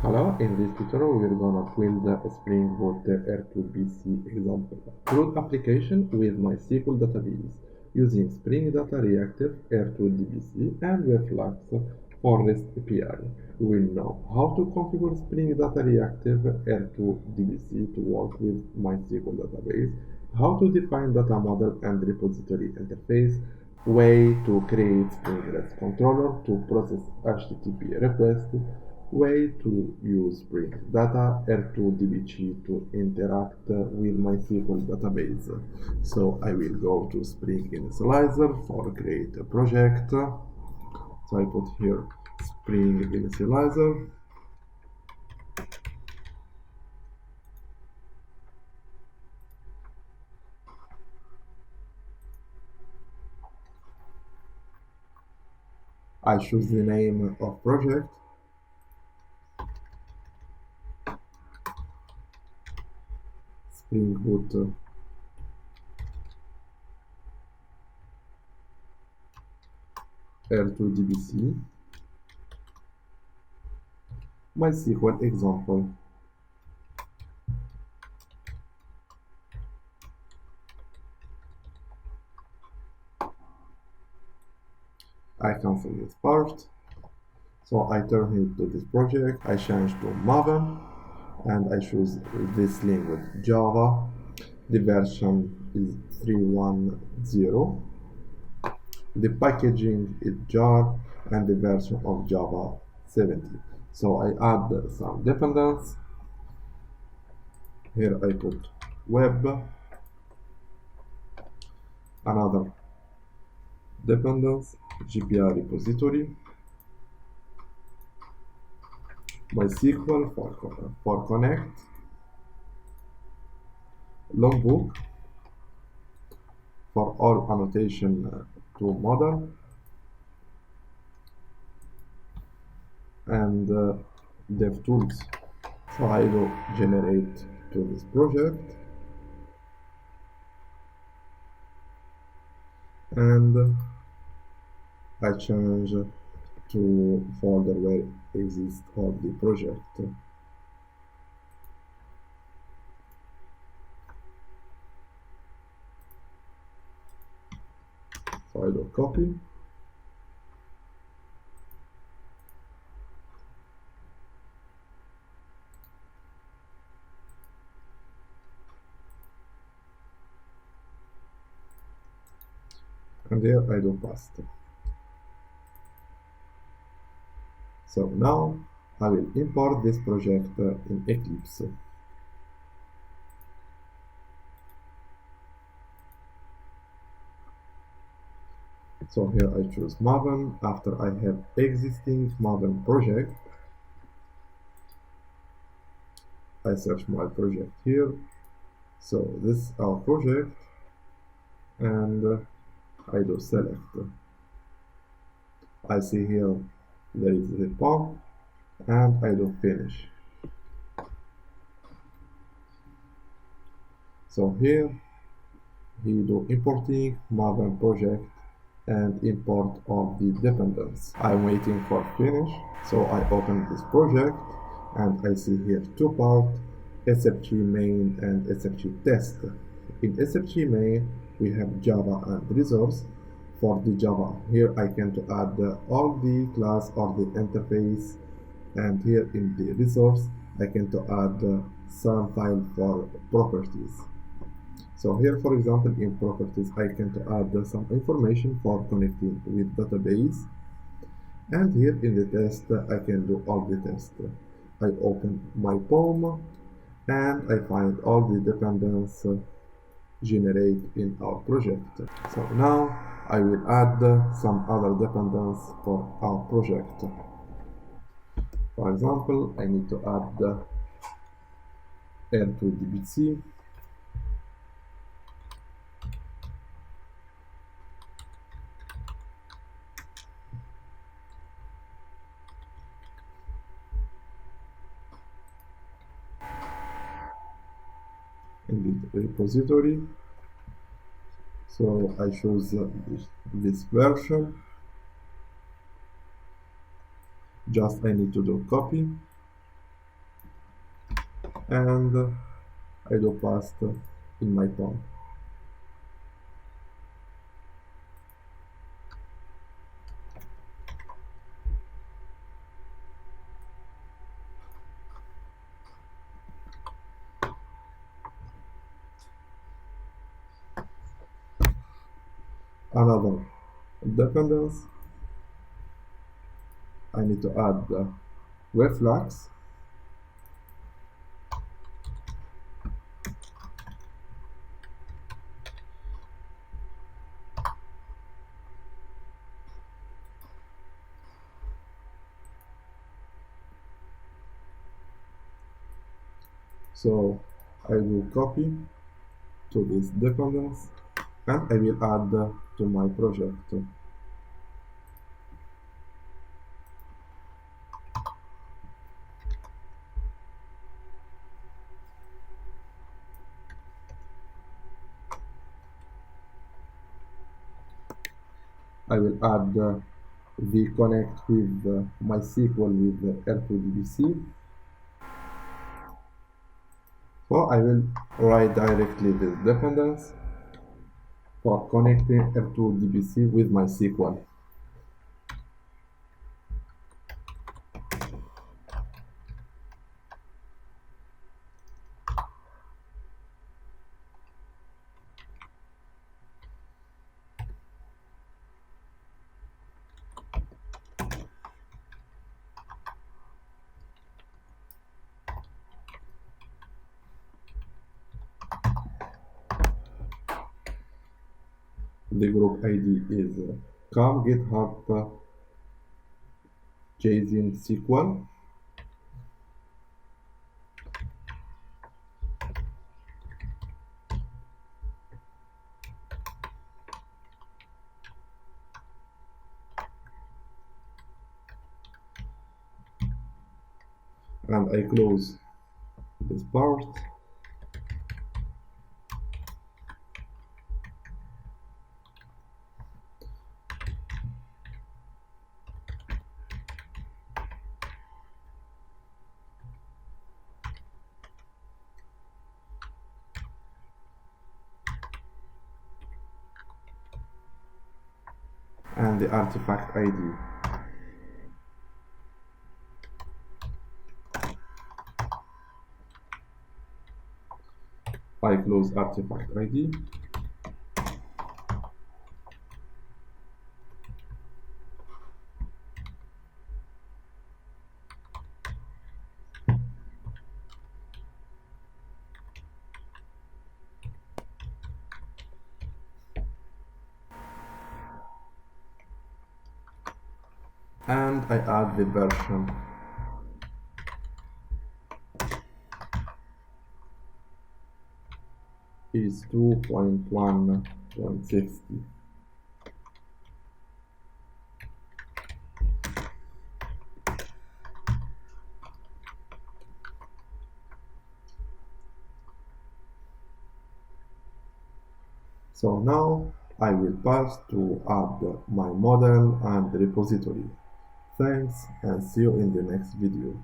Hello, in this tutorial we're gonna build a Spring Boot R2DBC example. Root application with MySQL database using Spring Data Reactive R2DBC and Webflux for REST API. We will know how to configure Spring Data Reactive R2DBC to work with MySQL database, how to define data model and repository interface, way to create Spring REST controller to process HTTP requests, way to use Spring Data R2DBC to interact with MySQL database. So I will go to Spring Initializer for create a project. So I put here Spring Initializer. I choose the name of project. Spring Boot R2DBC MySQL example. I cancel this part. So I turn it to this project. I change to Maven and I choose this language Java. The version is 3.1.0. The packaging is jar and the version of Java 70. So I add some dependence. Here I put web, another dependence, GPR repository, MySQL for connect, logbook for all annotation to model, and DevTools. So I will generate to this project, and I change to folder where exists all the project. So I do copy. And here I do paste. So now I will import this project in Eclipse. So here I choose Maven. After I have existing Maven project, I search my project here. So this is our project, and I do select. I see here there is the pump, and I do finish. So here he do importing Maven project and import of the dependence. I'm waiting for finish, so I open this project and I see here two parts, SFG main and SFG test. In SFG main we have Java and resource. For the Java, here I can to add all the class or the interface, and here in the resource I can to add some file for properties. So here, for example, in properties I can to add some information for connecting with database, and here in the test I can do all the tests. I open my POM and I find all the dependence generate in our project. So now I will add some other dependence for our project. For example, I need to add R2DBC, in the repository. So I choose this version. Just I need to do copy and I do paste in my prompt. Another dependence, I need to add the web flags. So I will copy to this dependence and I will add to my project. I will add the connect with MySql with R2DBC. So I will write directly this dependence for connecting R2DBC with MySql. The group ID is com GitHub JSON SQL. And I close this part. And the artifact ID. I close artifact ID. And I add the version. Is 2.1.60. So now I will pass to add my model and repository. Thanks and see you in the next video.